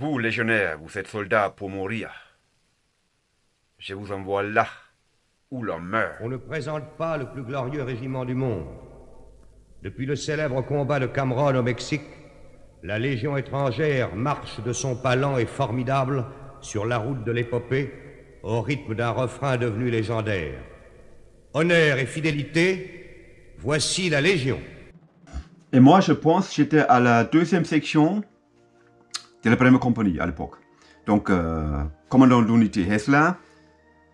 Vous, légionnaires, vous êtes soldats pour mourir. Je vous envoie là, où l'on meurt. On ne présente pas le plus glorieux régiment du monde. Depuis le célèbre combat de Cameron au Mexique, la Légion étrangère marche de son pas lent et formidable sur la route de l'épopée, au rythme d'un refrain devenu légendaire. Honneur et fidélité, voici la Légion. Et moi, je pense que j'étais à la deuxième section de la première compagnie à l'époque. Donc, commandant d'unité Hessler,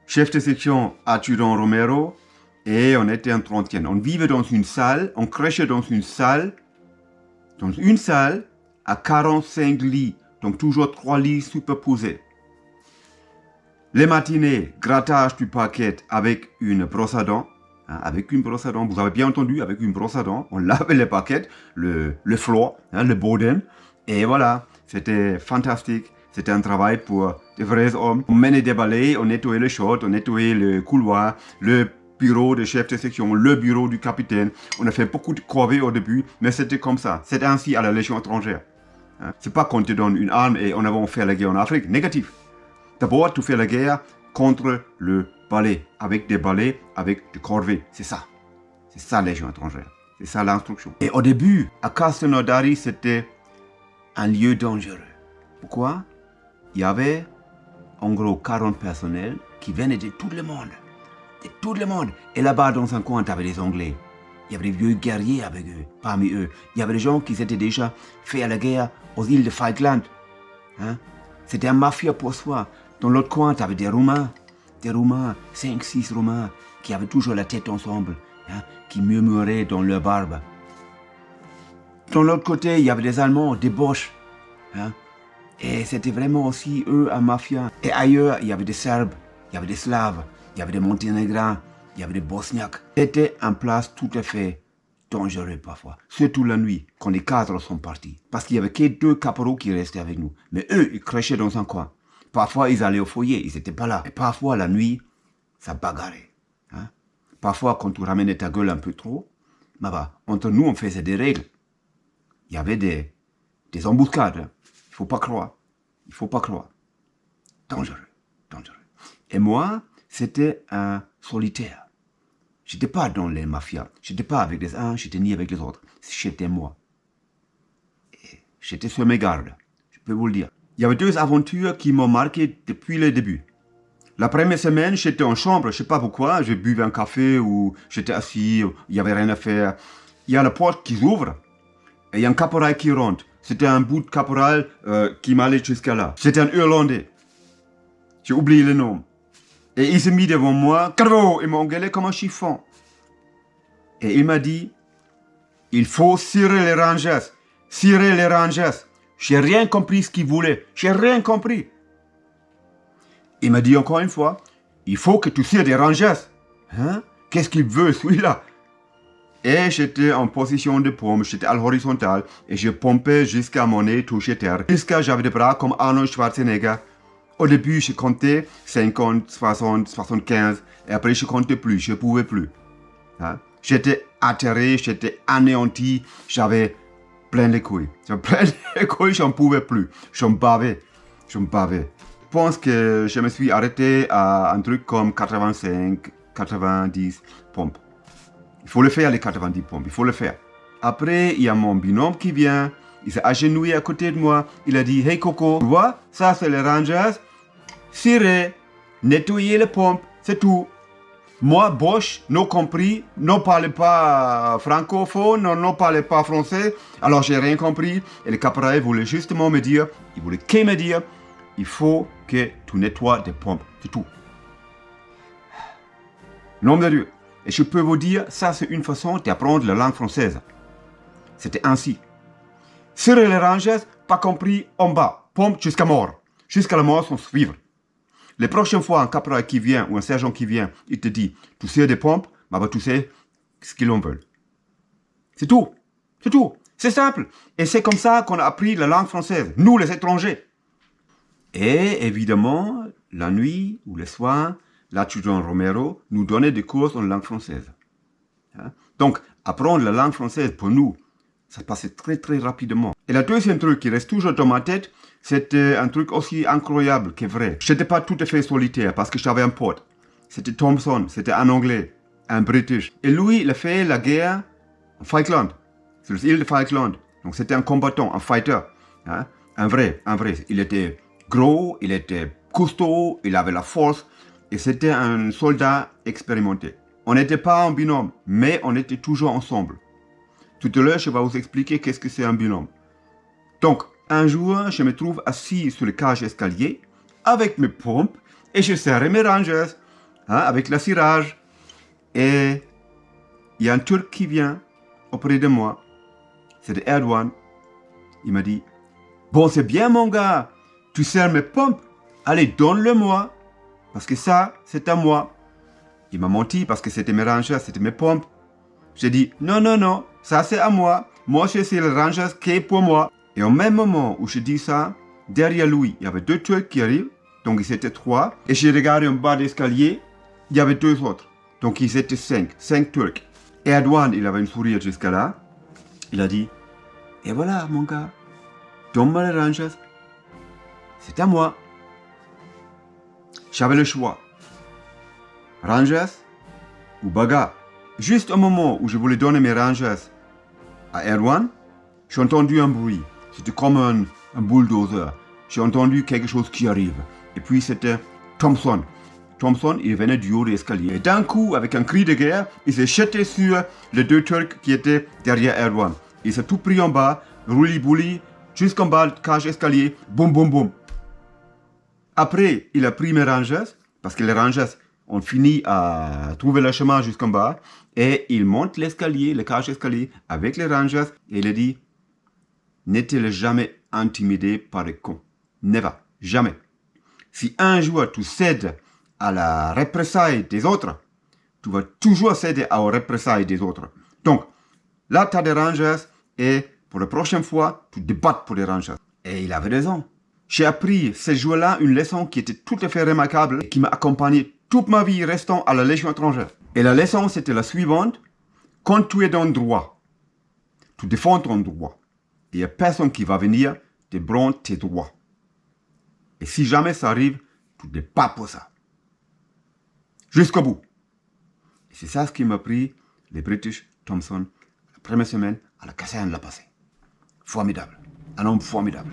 chef de section adjudant Romero, et on était en 30e. On vivait dans une salle, on crachait dans une salle à 45 lits, donc toujours 3 lits superposés. Les matinées, grattage du parquet avec une brosse à dents. Vous avez bien entendu, avec une brosse à dents, on lavait les parquets, le floor, le boden, et voilà, c'était fantastique. C'était un travail pour des vrais hommes. On menait des balais, on nettoyait les chiottes, on nettoyait le couloir, le bureau de chef de section, le bureau du capitaine. On a fait beaucoup de corvées au début, mais c'était comme ça. C'était ainsi à la Légion étrangère. C'est pas qu'on te donne une arme et on va faire la guerre en Afrique. Négatif. D'abord, tu fais la guerre contre le balai, avec des balais, avec des corvées. C'est ça. C'est ça la Légion étrangère. C'est ça l'instruction. Et au début, à Castelnaudary, c'était un lieu dangereux. Pourquoi? Il y avait en gros 40 personnels qui venaient de tout le monde. De tout le monde. Et là-bas, dans un coin, tu avais des Anglais. Il y avait des vieux guerriers avec eux, parmi eux. Il y avait des gens qui s'étaient déjà fait à la guerre aux îles de Falkland. C'était un mafia pour soi. Dans l'autre coin, tu avais des Roumains. Des Roumains, 5-6 Roumains, qui avaient toujours la tête ensemble, qui murmuraient dans leur barbe. Dans l'autre côté, il y avait des Allemands, des Boches. Et c'était vraiment aussi eux un mafia. Et ailleurs, il y avait des Serbes, il y avait des Slaves, il y avait des Monténégrins, il y avait des Bosniaques. C'était un place tout à fait dangereux parfois. Surtout la nuit, quand les cadres sont partis. Parce qu'il y avait que 2 caporaux qui restaient avec nous. Mais eux, ils crèchaient dans un coin. Parfois, ils allaient au foyer, ils n'étaient pas là. Et parfois, la nuit, ça bagarrait. Parfois, quand tu ramenais ta gueule un peu trop, entre nous, on faisait des règles. Il y avait des embuscades. Il faut pas croire. Il faut pas croire. Dangereux. Dangereux. Et moi, c'était un solitaire. J'étais pas dans les mafias. J'étais pas avec les uns, j'étais ni avec les autres. J'étais moi. Et j'étais sur mes gardes. Je peux vous le dire. Il y avait 2 aventures qui m'ont marqué depuis le début. La première semaine, j'étais en chambre, je sais pas pourquoi. Je buvais un café ou j'étais assis, il y avait rien à faire. Il y a la porte qui s'ouvre et il y a un caporal qui rentre. C'était un bout de caporal qui m'allait jusqu'à là. C'était un Irlandais. J'ai oublié le nom. Et il s'est mis devant moi. Carreau, il m'a engueulé comme un chiffon. Et il m'a dit, il faut cirer les rangers. Cirer les rangers. J'ai rien compris ce qu'il voulait. J'ai rien compris. Il m'a dit encore une fois, il faut que tu cires des rangers. Qu'est-ce qu'il veut celui-là? Et j'étais en position de pompe, j'étais à l'horizontale et je pompais jusqu'à mon nez toucher terre. Jusqu'à j'avais des bras comme Arnold Schwarzenegger. Au début, je comptais 50, 60, 75 et après je comptais plus, je ne pouvais plus. J'étais atterré, j'étais anéanti, j'avais plein les couilles. J'avais plein les couilles, j'en pouvais plus. J'en bavais. Je pense que je me suis arrêté à un truc comme 85, 90 pompes. Il faut le faire, les 90 pompes, il faut le faire. Après, il y a mon binôme qui vient, il s'est agenouillé à côté de moi, il a dit, hey Coco, tu vois, ça c'est les rangers, cirer, nettoyer les pompes, c'est tout. Moi, Bosch, non compris, ne parlais pas francophone, ne parlais pas français, alors j'ai rien compris. Et le caporal voulait justement me dire, il voulait que me dire, il faut que tu nettoies des pompes, c'est tout. Nom de Dieu. Et je peux vous dire, ça c'est une façon d'apprendre la langue française. C'était ainsi. Cirer les rangers, pas compris, en bas, pompe jusqu'à mort. Jusqu'à la mort sans suivre. Les prochaines fois, un caporal qui vient ou un sergent qui vient, il te dit, tu sais des pompes, tu sais ce qu'ils en veulent. C'est tout. C'est tout. C'est simple. Et c'est comme ça qu'on a appris la langue française, nous les étrangers. Et évidemment, la nuit ou le soir, l'adjudant Romero nous donnait des cours en langue française. Donc, apprendre la langue française pour nous, ça passait très très rapidement. Et le deuxième truc qui reste toujours dans ma tête, c'était un truc aussi incroyable que vrai. Je n'étais pas tout à fait solitaire parce que j'avais un pote. C'était Thompson, c'était un Anglais, un British. Et lui, il a fait la guerre en Falkland, sur les îles de Falkland. Donc c'était un combattant, un fighter, hein? Un vrai. Il était gros, il était costaud, il avait la force. Et c'était un soldat expérimenté. On n'était pas en binôme, mais on était toujours ensemble. Tout à l'heure, je vais vous expliquer qu'est-ce que c'est un binôme. Donc, un jour, je me trouve assis sur le cage escalier avec mes pompes et je serre mes rangers, hein, avec la cirage. Et il y a un Turc qui vient auprès de moi. C'était Erdogan. Il m'a dit, bon, c'est bien mon gars, tu serres mes pompes, allez, donne-le-moi, parce que ça, c'est à moi. Il m'a menti parce que c'était mes rangers, c'était mes pompes. J'ai dit, non, ça c'est à moi. Moi, c'est le rangers qui est pour moi. Et au même moment où je dis ça, derrière lui, il y avait 2 Turcs qui arrivent. Donc, ils étaient 3. Et j'ai regardé en bas de l'escalier, il y avait 2 autres. Donc, ils étaient 5 Turcs. Et Erdogan, il avait une sourire jusqu'à là. Il a dit, et voilà, mon gars, donne-moi les rangers. C'est à moi. J'avais le choix. Rangers ou bagarre. Juste au moment où je voulais donner mes rangers à Erdogan, j'ai entendu un bruit. C'était comme un bulldozer. J'ai entendu quelque chose qui arrive. Et puis c'était Thompson. Thompson, il venait du haut de l'escalier. Et d'un coup, avec un cri de guerre, il s'est jeté sur les 2 Turcs qui étaient derrière Erdogan. Il s'est tout pris en bas, rouli-bouli, jusqu'en bas, cage escalier, boum, boum, boum. Après, il a pris mes rangers, parce que les rangers ont fini à trouver le chemin jusqu'en bas, et il monte l'escalier, le cage escalier, avec les rangers, et il a dit, n'êtes-le jamais intimidé par les cons. Never, jamais. Si un jour tu cèdes à la représailles des autres, tu vas toujours céder aux représailles des autres. Donc, là, tu as des rangers, et pour la prochaine fois, tu te bats pour les rangers. Et il avait raison. J'ai appris ce jour-là une leçon qui était tout à fait remarquable et qui m'a accompagné toute ma vie restant à la Légion étrangère. Et la leçon, c'était la suivante. Quand tu es dans le droit, tu défends ton droit. Il n'y a personne qui va venir te prendre tes droits. Et si jamais ça arrive, tu te bats pour ça. Jusqu'au bout. Et c'est ça ce qui m'a pris les British Thompson la première semaine à la caserne l'a passé. Formidable. Un homme formidable.